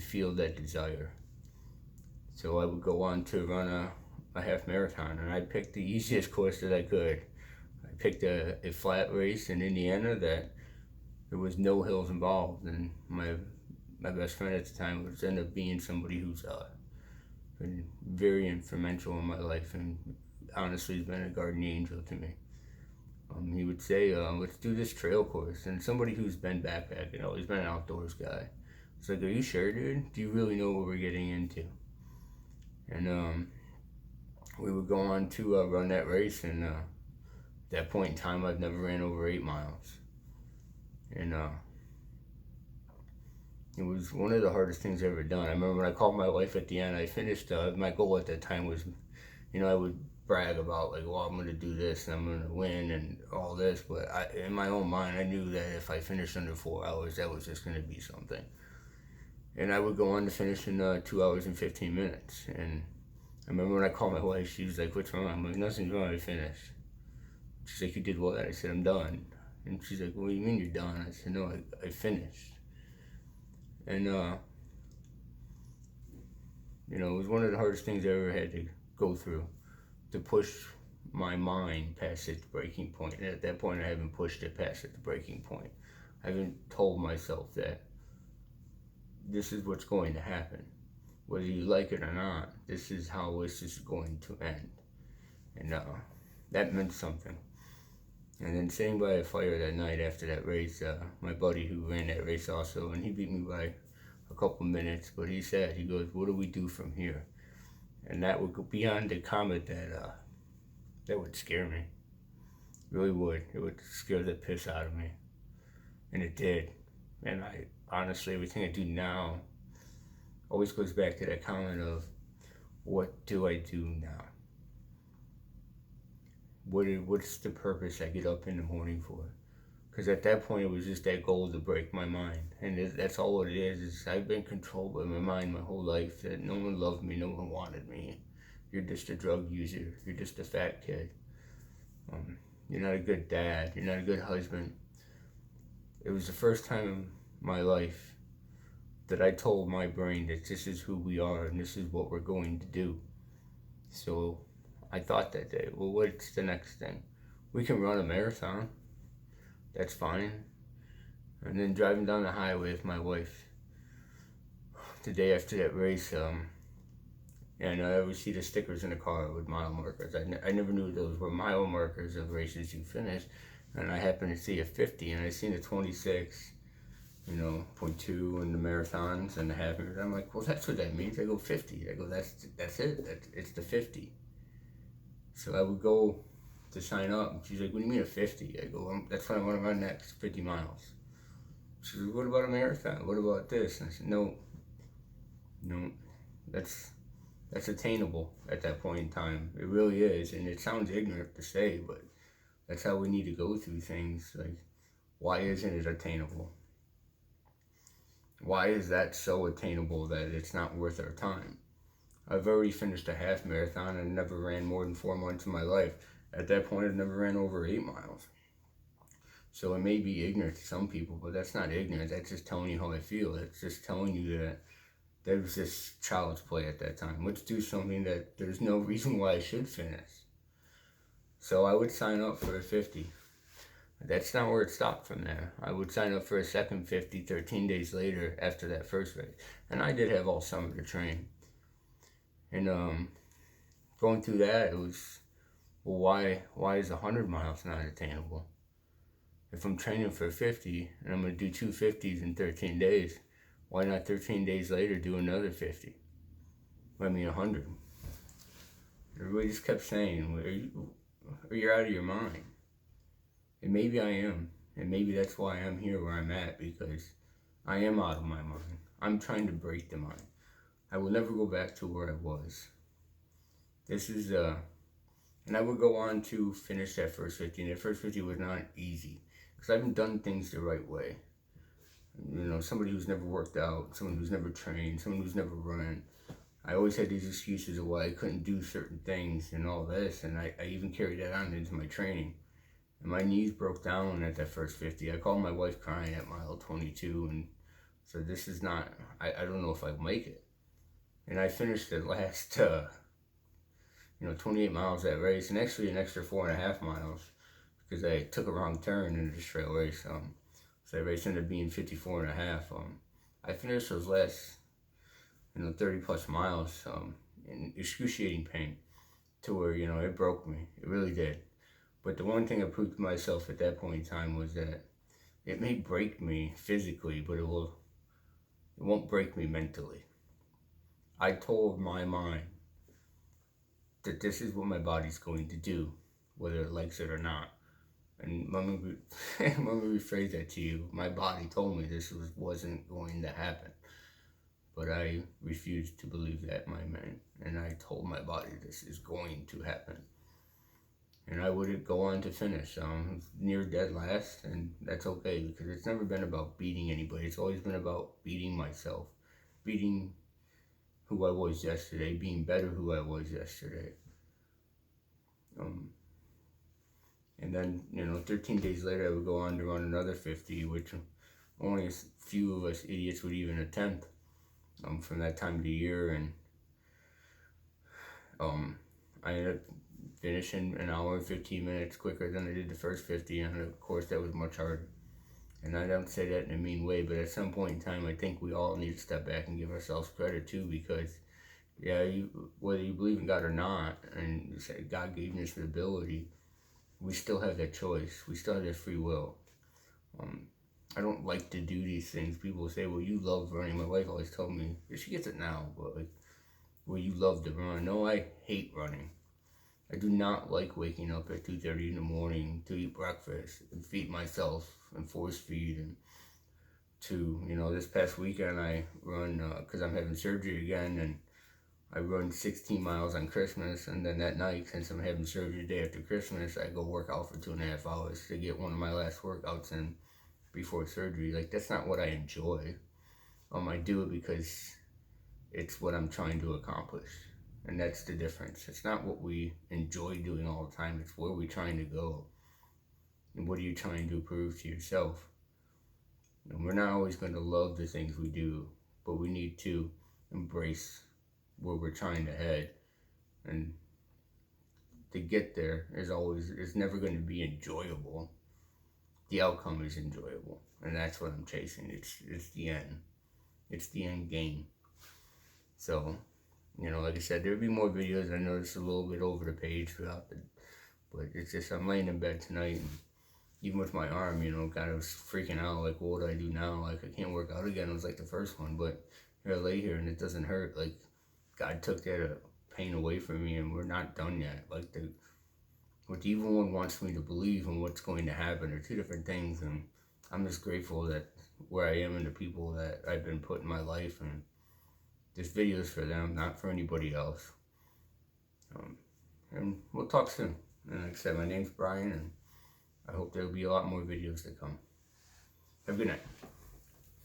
feel that desire. So I would go on to run a half marathon, and I picked the easiest course that I could. I picked a flat race in Indiana that there was no hills involved, and my best friend at the time was ended up being somebody who's been very influential in my life, and honestly has been a guardian angel to me. He would say, let's do this trail course. And somebody who's been backpacking, always been an outdoors guy. It's like, are you sure, dude? Do you really know what we're getting into? And we would go on to run that race. And at that point in time, I've never ran over 8 miles. And it was one of the hardest things I've ever done. I remember when I called my wife at the end, I finished, my goal at that time was, I would brag about like, well, I'm going to do this and I'm going to win and all this, but in my own mind, I knew that if I finished under 4 hours, that was just going to be something. And I would go on to finish in 2 hours and 15 minutes. And I remember when I called my wife, she was like, what's wrong? I'm like, nothing's wrong, I finished. She's like, you did what? I said, I'm done. And she's like, what do you mean you're done? I said, no, I finished. And it was one of the hardest things I ever had to go through, to push my mind past its breaking point. And at that point, I haven't pushed it past its breaking point. I haven't told myself that this is what's going to happen. Whether you like it or not, this is how this is going to end. And that meant something. And then sitting by a fire that night after that race, my buddy who ran that race also, and he beat me by a couple minutes, but he goes, what do we do from here? And that would go beyond the comment that would scare me. It really would. It would scare the piss out of me. And it did. And I honestly, everything I do now always goes back to that comment of, what do I do now? What's the purpose I get up in the morning for? Because at that point, it was just that goal to break my mind. And that's all it is I've been controlled by my mind my whole life, that no one loved me, no one wanted me. You're just a drug user. You're just a fat kid. You're not a good dad. You're not a good husband. It was the first time in my life that I told my brain that this is who we are and this is what we're going to do. So I thought that day, well, what's the next thing? We can run a marathon. That's fine. And then driving down the highway with my wife the day after that race, and I always see the stickers in the car with mile markers. I never knew those were mile markers of races you finished. And I happened to see a 50, and I seen a 26, 0.2 in the marathons and the half marathon. I'm like, well, that's what that means. I go 50. I go, that's it. It's the 50. So I would go to sign up. And she's like, what do you mean a 50? I go, that's what I want to run next, 50 miles. She's like, what about a marathon? What about this? And I said, no, that's attainable at that point in time. It really is. And it sounds ignorant to say, but that's how we need to go through things. Like, why isn't it attainable? Why is that so attainable that it's not worth our time? I've already finished a half marathon and never ran more than 4 months of my life. At that point, I've never ran over 8 miles. So it may be ignorant to some people, but that's not ignorant. That's just telling you how I feel. It's just telling you that there was just child's play at that time. Let's do something that there's no reason why I should finish. So I would sign up for a 50. That's not where it stopped from there. I would sign up for a second 50 13 days later after that first race. And I did have all summer to train. And going through that, it was, well, why is 100 miles not attainable? If I'm training for 50 and I'm going to do 2 50s in 13 days, why not 13 days later do another 50? 100. Everybody just kept saying, you're out of your mind. And maybe I am. And maybe that's why I'm here where I'm at, because I am out of my mind. I'm trying to break the mind. I will never go back to where I was. This is, and I would go on to finish that first 50. And that first 50 was not easy, because I haven't done things the right way. Somebody who's never worked out, someone who's never trained, someone who's never run. I always had these excuses of why I couldn't do certain things and all this, and I even carried that on into my training. And my knees broke down at that first 50. I called my wife crying at mile 22 and So this is not, I don't know if I'll make it. And I finished the last, 28 miles that race, and actually an extra 4.5 miles because I took a wrong turn in the trail race. So that race ended up being 54 and a half. I finished those last, 30 plus miles in excruciating pain to where, it broke me. It really did. But the one thing I proved to myself at that point in time was that it may break me physically, but it won't break me mentally. I told my mind that this is what my body's going to do, whether it likes it or not. And let me rephrase that to you. My body told me this wasn't going to happen. But I refused to believe that, my man. And I told my body this is going to happen. And I would go on to finish near dead last, and that's okay because it's never been about beating anybody. It's always been about beating myself, beating who I was yesterday, being better who I was yesterday. And then, 13 days later, I would go on to run another 50, which only a few of us idiots would even attempt from that time of the year. And I ended up finishing an hour and 15 minutes quicker than I did the first 50, and of course that was much harder. And I don't say that in a mean way, but at some point in time, I think we all need to step back and give ourselves credit too, because whether you believe in God or not, and you say God gave us the ability, we still have that choice. We still have that free will. I don't like to do these things. People say, well, you love running. My wife always told me, she gets it now, but well, you love to run. No, I hate running. I do not like waking up at 2:30 in the morning to eat breakfast and feed myself and force feed. And this past weekend I run, because I'm having surgery again, and I run 16 miles on Christmas, and then that night, since I'm having surgery the day after Christmas, I go work out for 2.5 hours to get one of my last workouts in before surgery. Like, that's not what I enjoy. I do it because it's what I'm trying to accomplish. And that's the difference. It's not what we enjoy doing all the time. It's where we're trying to go. And what are you trying to prove to yourself? And we're not always going to love the things we do, but we need to embrace where we're trying to head. And to get there is never going to be enjoyable. The outcome is enjoyable. And that's what I'm chasing. It's the end. It's the end game. So, like I said, there'll be more videos. I know it's a little bit over the page but it's just, I'm laying in bed tonight, and even with my arm, kind of freaking out, like, what do I do now? Like, I can't work out again. It was like the first one, but here I lay here and it doesn't hurt. Like, God took that pain away from me, and we're not done yet. Like, what the evil one wants me to believe and what's going to happen are two different things, and I'm just grateful that where I am and the people that I've been put in my life, and this video is for them, not for anybody else. And we'll talk soon. And like I said, my name's Brian, and I hope there'll be a lot more videos to come. Have a good night.